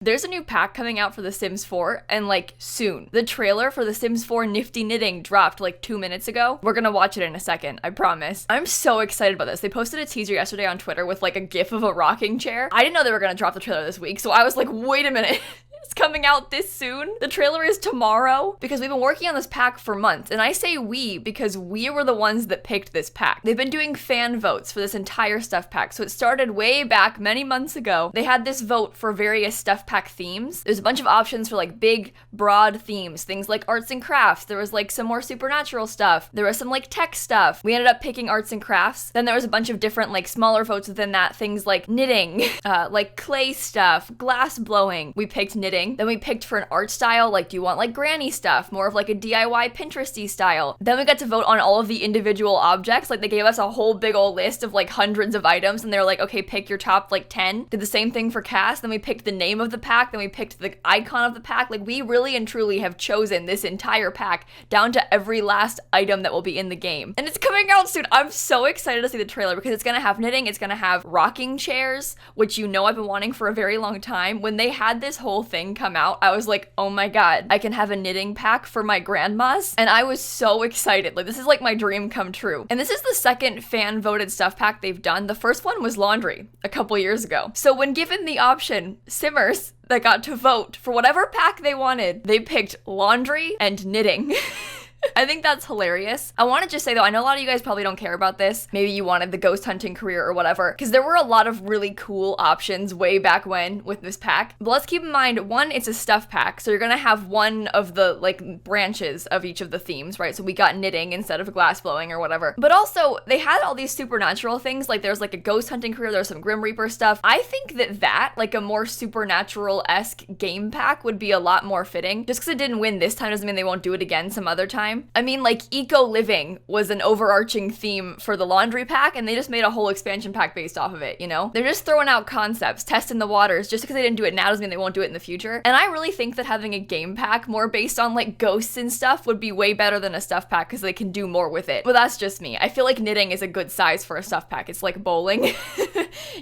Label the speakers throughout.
Speaker 1: There's a new pack coming out for The Sims 4, and like soon. The trailer for The Sims 4 Nifty Knitting dropped like 2 minutes ago. We're gonna watch it in a second, I promise. I'm so excited about this. They posted a teaser yesterday on Twitter with like a gif of a rocking chair. I didn't know they were gonna drop the trailer this week, so I was like, wait a minute. It's coming out this soon. The trailer is tomorrow because we've been working on this pack for months. And I say we because we were the ones that picked this pack. They've been doing fan votes for this entire stuff pack. So it started way back many months ago. They had this vote for various stuff pack themes. There's a bunch of options for like big, broad themes. Things like arts and crafts. There was like some more supernatural stuff. There was some like tech stuff. We ended up picking arts and crafts. Then there was a bunch of different like smaller votes within that. Things like knitting, like clay stuff, glass blowing. We picked knitting. Then we picked for an art style, like do you want like granny stuff, more of like a DIY Pinteresty style. Then we got to vote on all of the individual objects. Like they gave us a whole big old list of like hundreds of items and they're like, okay, pick your top like 10. Did the same thing for cast. Then we picked the name of the pack. Then we picked the icon of the pack. Like we really and truly have chosen this entire pack down to every last item that will be in the game. And it's coming out soon. I'm so excited to see the trailer because it's gonna have knitting. It's gonna have rocking chairs, which you know I've been wanting for a very long time. When they had this whole thing come out, I was like, oh my god, I can have a knitting pack for my grandmas. And I was so excited. Like this is like my dream come true. And this is the second fan voted stuff pack they've done. The first one was laundry a couple years ago. So when given the option, Simmers that got to vote for whatever pack they wanted, they picked laundry and knitting. I think that's hilarious. I want to just say though, I know a lot of you guys probably don't care about this. Maybe you wanted the ghost hunting career or whatever, because there were a lot of really cool options way back when with this pack. But let's keep in mind, one, it's a stuff pack. So you're going to have one of the like branches of each of the themes, right? So we got knitting instead of glass blowing or whatever. But also they had all these supernatural things. Like there's like a ghost hunting career. There's some Grim Reaper stuff. I think that like a more supernatural-esque game pack would be a lot more fitting. Just because it didn't win this time doesn't mean they won't do it again some other time. I mean, like, eco-living was an overarching theme for the laundry pack, and they just made a whole expansion pack based off of it, you know? They're just throwing out concepts, testing the waters. Just because they didn't do it now doesn't mean they won't do it in the future. And I really think that having a game pack more based on, like, ghosts and stuff would be way better than a stuff pack because they can do more with it. But that's just me. I feel like knitting is a good size for a stuff pack. It's like bowling,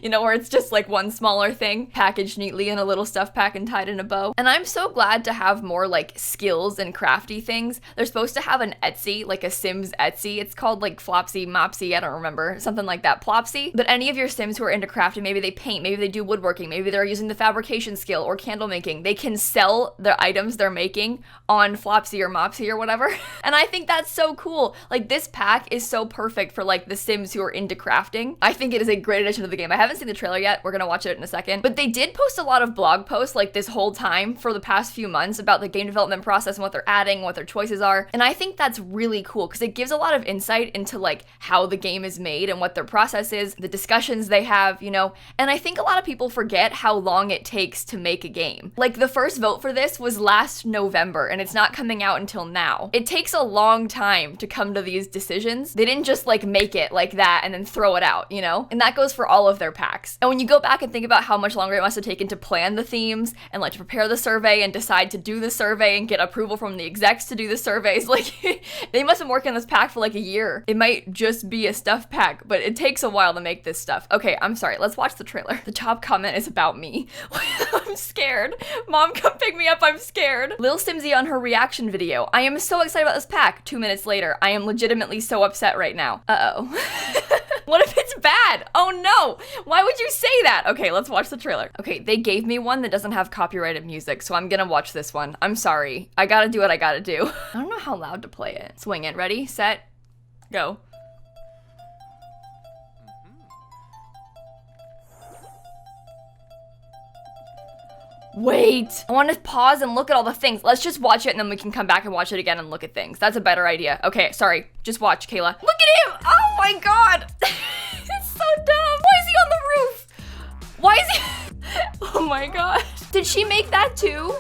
Speaker 1: you know, where it's just, like, one smaller thing packaged neatly in a little stuff pack and tied in a bow. And I'm so glad to have more, like, skills and crafty things. They're supposed to have an Etsy, like a Sims Etsy. It's called like Flopsy, Mopsy, I don't remember, something like that, Plopsy. But any of your Sims who are into crafting, maybe they paint, maybe they do woodworking, maybe they're using the fabrication skill or candle making, they can sell the items they're making on Flopsy or Mopsy or whatever. And I think that's so cool. Like this pack is so perfect for like the Sims who are into crafting. I think it is a great addition to the game. I haven't seen the trailer yet. We're gonna watch it in a second. But they did post a lot of blog posts like this whole time for the past few months about the game development process and what they're adding, what their choices are. And I think that's really cool because it gives a lot of insight into like how the game is made and what their process is, the discussions they have, you know. And I think a lot of people forget how long it takes to make a game. Like the first vote for this was last November and it's not coming out until now. It takes a long time to come to these decisions. They didn't just like make it like that and then throw it out, you know? And that goes for all of their packs. And when you go back and think about how much longer it must have taken to plan the themes and like to prepare the survey and decide to do the survey and get approval from the execs to do the surveys, like they must have been working on this pack for like a year. It might just be a stuff pack, but it takes a while to make this stuff. Okay, I'm sorry. Let's watch the trailer. The top comment is about me. I'm scared. Mom, come pick me up. I'm scared. lilsimsie on her reaction video. I am so excited about this pack. 2 minutes later, I am legitimately so upset right now. Uh-oh. What if it's bad? Oh no! Why would you say that? Okay, let's watch the trailer. Okay, they gave me one that doesn't have copyrighted music, so I'm gonna watch this one. I'm sorry. I gotta do what I gotta do. I don't know how loud to play it. Swing it. Ready, set, go. Wait, I want to pause and look at all the things. Let's just watch it and then we can come back and watch it again and look at things. That's a better idea. Okay, sorry. Just watch, Kayla. Look at him! Oh my god! It's so dumb. Why is he on the roof? Why is he... Oh my god. Did she make that too?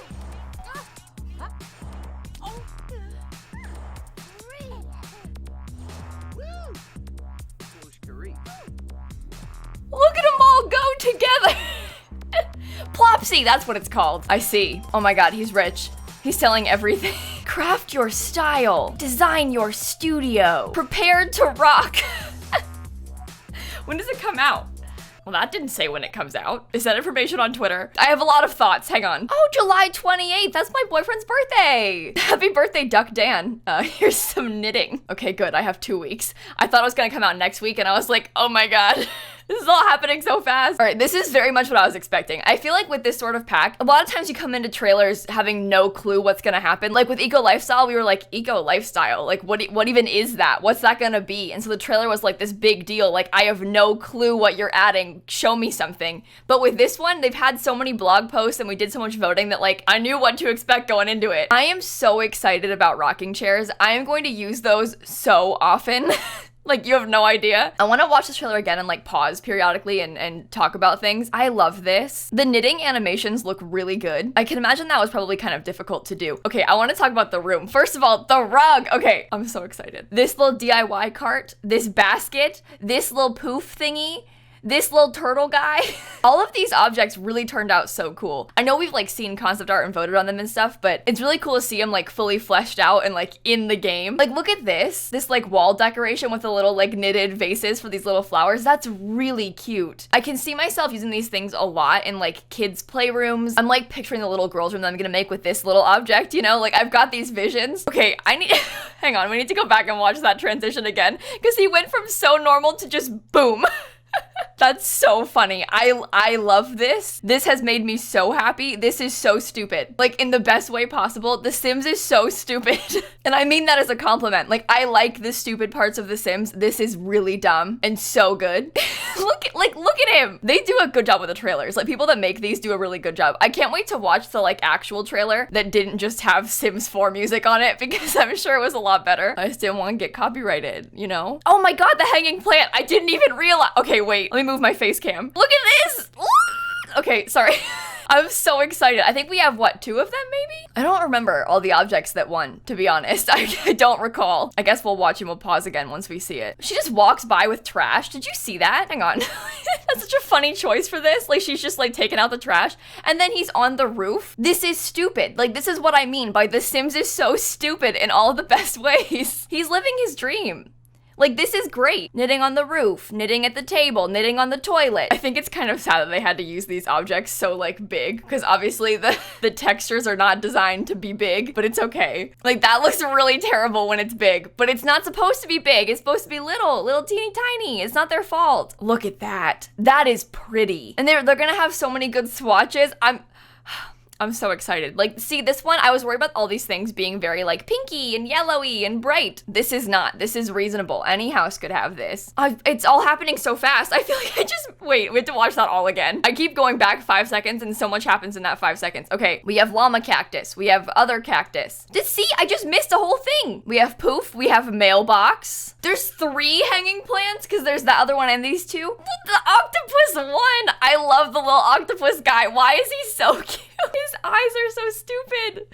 Speaker 1: Look at them all go together. Plopsy, that's what it's called. I see. Oh my god, he's rich. He's selling everything. Craft your style. Design your studio. Prepared to rock. When does it come out? Well, that didn't say when it comes out. Is that information on Twitter? I have a lot of thoughts. Hang on. Oh, July 28th. That's my boyfriend's birthday. Happy birthday, Duck Dan. Here's some knitting. Okay, good. I have 2 weeks. I thought it was gonna come out next week, and I was like, oh my god. This is all happening so fast. All right, this is very much what I was expecting. I feel like with this sort of pack, a lot of times you come into trailers having no clue what's gonna happen. Like with Eco Lifestyle, we were like, Eco Lifestyle? Like what even is that? What's that gonna be? And so the trailer was like this big deal. Like I have no clue what you're adding. Show me something. But with this one, they've had so many blog posts and we did so much voting that like I knew what to expect going into it. I am so excited about rocking chairs. I am going to use those so often. Like, you have no idea. I want to watch this trailer again and, like, pause periodically and talk about things. I love this. The knitting animations look really good. I can imagine that was probably kind of difficult to do. Okay, I want to talk about the room. First of all, the rug. Okay, I'm so excited. This little DIY cart, this basket, this little poof thingy, this little turtle guy. All of these objects really turned out so cool. I know we've like seen concept art and voted on them and stuff, but it's really cool to see them like fully fleshed out and like in the game. Like look at this like wall decoration with the little like knitted vases for these little flowers. That's really cute. I can see myself using these things a lot in like kids' playrooms. I'm like picturing the little girls room that I'm gonna make with this little object, you know? Like I've got these visions. Okay, I need, hang on, we need to go back and watch that transition again because he went from so normal to just boom. That's so funny. I love this. This has made me so happy. This is so stupid. Like in the best way possible. The Sims is so stupid. And I mean that as a compliment. Like I like the stupid parts of The Sims. This is really dumb and so good. Look at him. They do a good job with the trailers. Like people that make these do a really good job. I can't wait to watch the like actual trailer that didn't just have Sims 4 music on it because I'm sure it was a lot better. I just didn't want to get copyrighted, you know? Oh my god, the hanging plant. I didn't even realize. Okay, wait. Let me move my face cam. Look at this. Okay, sorry. I'm so excited. I think we have, what, 2 of them maybe? I don't remember all the objects that won, to be honest. I don't recall. I guess we'll watch and we'll pause again once we see it. She just walks by with trash. Did you see that? Hang on. That's such a funny choice for this. Like, she's just, like, taking out the trash. And then he's on the roof. This is stupid. Like, this is what I mean by The Sims is so stupid in all the best ways. He's living his dream. Like, this is great. Knitting on the roof, knitting at the table, knitting on the toilet. I think it's kind of sad that they had to use these objects so, like, big, because obviously the textures are not designed to be big, but it's okay. Like, that looks really terrible when it's big, but it's not supposed to be big. It's supposed to be little teeny tiny. It's not their fault. Look at that. That is pretty. And they're gonna have so many good swatches. I'm so excited. Like, see, this one, I was worried about all these things being very, like, pinky and yellowy and bright. This is not. This is reasonable. Any house could have this. It's all happening so fast. I feel like wait, we have to watch that all again. I keep going back 5 seconds and so much happens in that 5 seconds. Okay, we have llama cactus. We have other cactus. See, I just missed a whole thing. We have poof. We have mailbox. There's 3 hanging plants because there's the other one and these 2. The octopus one. I love the little octopus guy. Why is he so cute? His eyes are so stupid.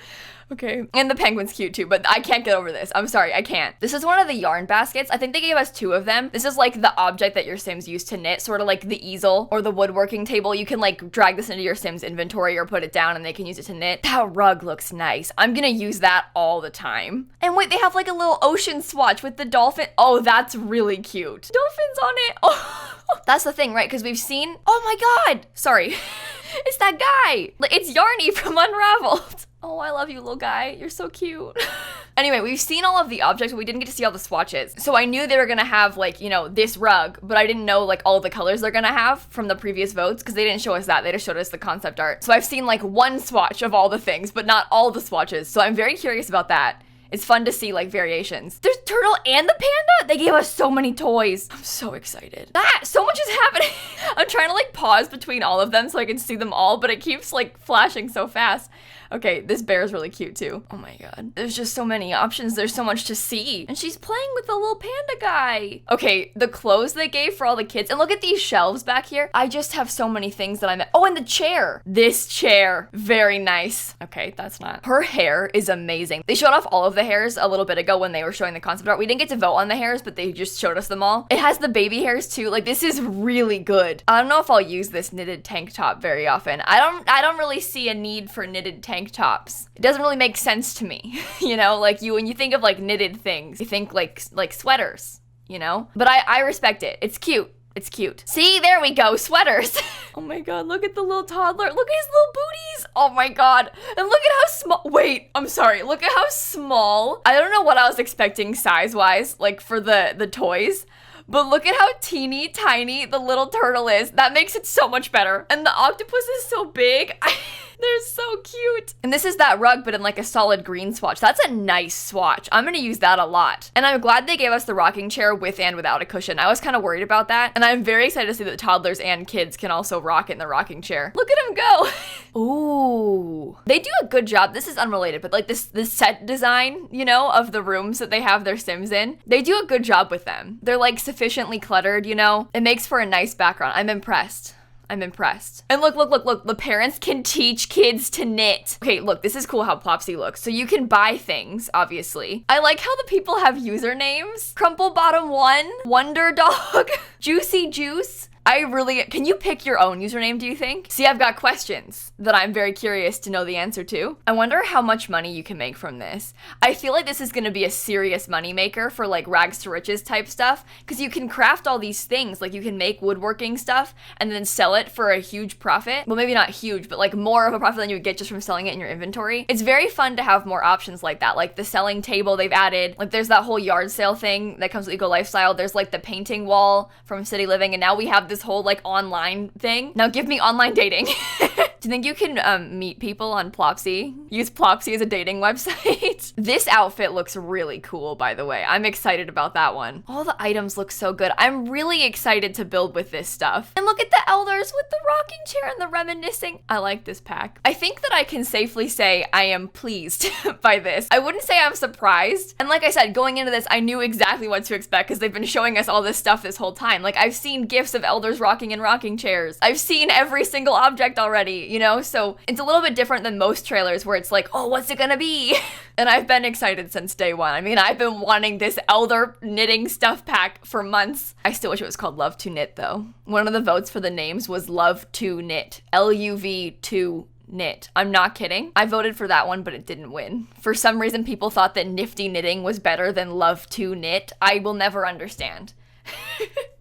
Speaker 1: Okay, and the penguin's cute too, but I can't get over this. I'm sorry, I can't. This is one of the yarn baskets. I think they gave us 2 of them. This is like the object that your Sims use to knit, sort of like the easel or the woodworking table. You can like drag this into your Sims inventory or put it down and they can use it to knit. That rug looks nice. I'm gonna use that all the time. And wait, they have like a little ocean swatch with the dolphin. Oh, that's really cute. Dolphins on it. Oh, that's the thing, right? Because we've seen, oh my God, sorry. It's that guy. It's Yarny from Unraveled. Oh, I love you, little guy. You're so cute. Anyway, we've seen all of the objects, but we didn't get to see all the swatches. So I knew they were gonna have like, you know, this rug, but I didn't know like all the colors they're gonna have from the previous votes because they didn't show us that. They just showed us the concept art. So I've seen like 1 swatch of all the things, but not all the swatches. So I'm very curious about that. It's fun to see like variations. There's Turtle and the panda. They gave us so many toys. I'm so excited. So much is happening. I'm trying to like pause between all of them so I can see them all, but it keeps like flashing so fast. Okay, this bear is really cute too. Oh my God. There's just so many options. There's so much to see. And she's playing with the little panda guy. Okay, the clothes they gave for all the kids. And look at these shelves back here. I just have so many things that I'm at. Oh, and the chair. This chair. Very nice. Okay, that's not. Her hair is amazing. They showed off all of the hairs a little bit ago when they were showing the concept art. We didn't get to vote on the hairs, but they just showed us them all. It has the baby hairs too. Like, this is really good. I don't know if I'll use this knitted tank top very often. I don't really see a need for knitted tank tops. It doesn't really make sense to me. You know, like when you think of like knitted things, you think like sweaters, you know? But I respect it. It's cute. It's cute. See, there we go, sweaters. Oh my god, look at the little toddler. Look at his little booties. Oh my god. And look at how small, wait, I'm sorry. Look at how small. I don't know what I was expecting size-wise, like for the toys. But look at how teeny tiny the little turtle is. That makes it so much better. And the octopus is so big. They're so cute. And this is that rug, but in like a solid green swatch. That's a nice swatch. I'm gonna use that a lot. And I'm glad they gave us the rocking chair with and without a cushion. I was kind of worried about that. And I'm very excited to see that toddlers and kids can also rock in the rocking chair. Look at him go. Ooh. They do a good job. This is unrelated, but like this set design, you know, of the rooms that they have their Sims in, they do a good job with them. They're like sufficiently cluttered, you know? It makes for a nice background. I'm impressed. I'm impressed. And look, the parents can teach kids to knit. Okay, look, this is cool how Plopsy looks. So you can buy things, obviously. I like how the people have usernames. Crumple Bottom 1, Wonder Dog, Juicy Juice. Can you pick your own username, do you think? See, I've got questions that I'm very curious to know the answer to. I wonder how much money you can make from this. I feel like this is gonna be a serious moneymaker for like rags to riches type stuff, because you can craft all these things, like you can make woodworking stuff and then sell it for a huge profit. Well, maybe not huge, but like more of a profit than you would get just from selling it in your inventory. It's very fun to have more options like that, like the selling table they've added. Like there's that whole yard sale thing that comes with Eco Lifestyle. There's like the painting wall from City Living, and now we have this whole like online thing. Now give me online dating. Do you think you can meet people on Plopsy? Use Plopsy as a dating website? This outfit looks really cool, by the way. I'm excited about that one. All the items look so good. I'm really excited to build with this stuff. And look at the elders with the rocking chair and the reminiscing. I like this pack. I think that I can safely say I am pleased by this. I wouldn't say I'm surprised. And like I said, going into this, I knew exactly what to expect because they've been showing us all this stuff this whole time. Like I've seen gifs of elders rocking in rocking chairs. I've seen every single object already, you know? So it's a little bit different than most trailers where it's like, oh, what's it gonna be? And I've been excited since day one. I mean, I've been wanting this elder knitting stuff pack for months. I still wish it was called Love to Knit though. One of the votes for the names was Love to Knit. LUV2 Knit. I'm not kidding. I voted for that one, but it didn't win. For some reason, people thought that Nifty Knitting was better than Love to Knit. I will never understand.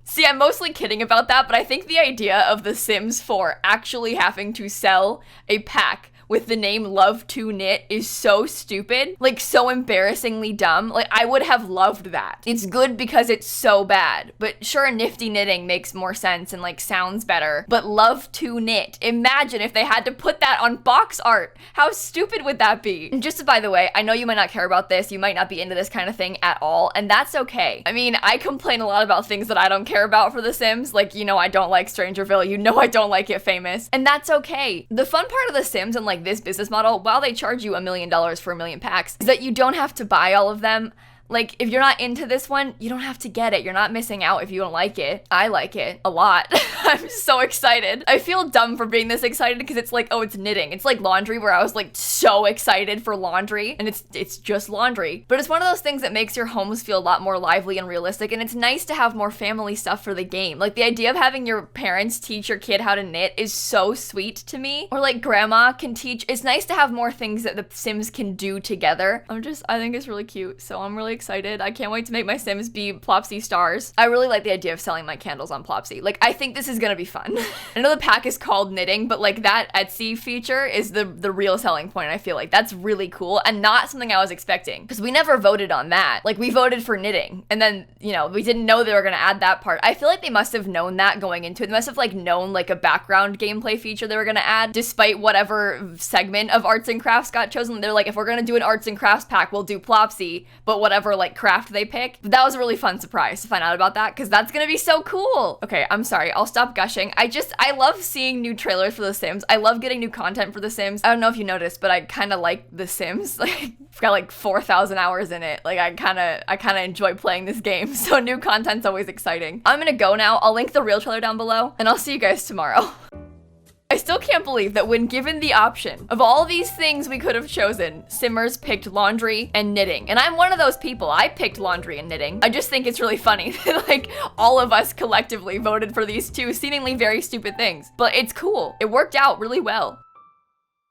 Speaker 1: See, I'm mostly kidding about that, but I think the idea of The Sims 4 actually having to sell a pack with the name Love to Knit is so stupid, like so embarrassingly dumb. Like I would have loved that. It's good because it's so bad, but sure, Nifty Knitting makes more sense and like sounds better, but Love to Knit, imagine if they had to put that on box art. How stupid would that be? And just by the way, I know you might not care about this, you might not be into this kind of thing at all, and that's okay. I mean, I complain a lot about things that I don't care about for The Sims, like, you know, I don't like Strangerville, you know I don't like It Famous, and that's okay. The fun part of The Sims and like this business model, while they charge you $1 million for 1 million packs, is that you don't have to buy all of them. Like, if you're not into this one, you don't have to get it. You're not missing out if you don't like it. I like it a lot. I'm so excited. I feel dumb for being this excited because it's like, oh, it's knitting. It's like laundry where I was like so excited for laundry and it's just laundry. But it's one of those things that makes your homes feel a lot more lively and realistic, and it's nice to have more family stuff for the game. Like the idea of having your parents teach your kid how to knit is so sweet to me. Or like grandma can teach. It's nice to have more things that the Sims can do together. I think it's really cute. So I'm really excited. I can't wait to make my Sims be Plopsy stars. I really like the idea of selling my candles on Plopsy. Like, I think this is gonna be fun. I know the pack is called knitting, but like that Etsy feature is the real selling point. I feel like that's really cool and not something I was expecting because we never voted on that. Like we voted for knitting and then, you know, we didn't know they were gonna add that part. I feel like they must have known that going into it. They must have like known like a background gameplay feature they were gonna add despite whatever segment of arts and crafts got chosen. They're like, if we're gonna do an arts and crafts pack, we'll do Plopsy, but whatever like craft they pick. But that was a really fun surprise to find out about that because that's gonna be so cool. Okay, I'm sorry, I'll stop gushing. I love seeing new trailers for The Sims. I love getting new content for The Sims. I don't know if you noticed, but I kind of like The Sims. Like, I've got like 4,000 hours in it. Like, I kind of enjoy playing this game. So new content's always exciting. I'm gonna go now. I'll link the real trailer down below, and I'll see you guys tomorrow. I still can't believe that when given the option of all these things we could have chosen, Simmers picked laundry and knitting. And I'm one of those people. I picked laundry and knitting. I just think it's really funny that like all of us collectively voted for these two seemingly very stupid things. But it's cool. It worked out really well.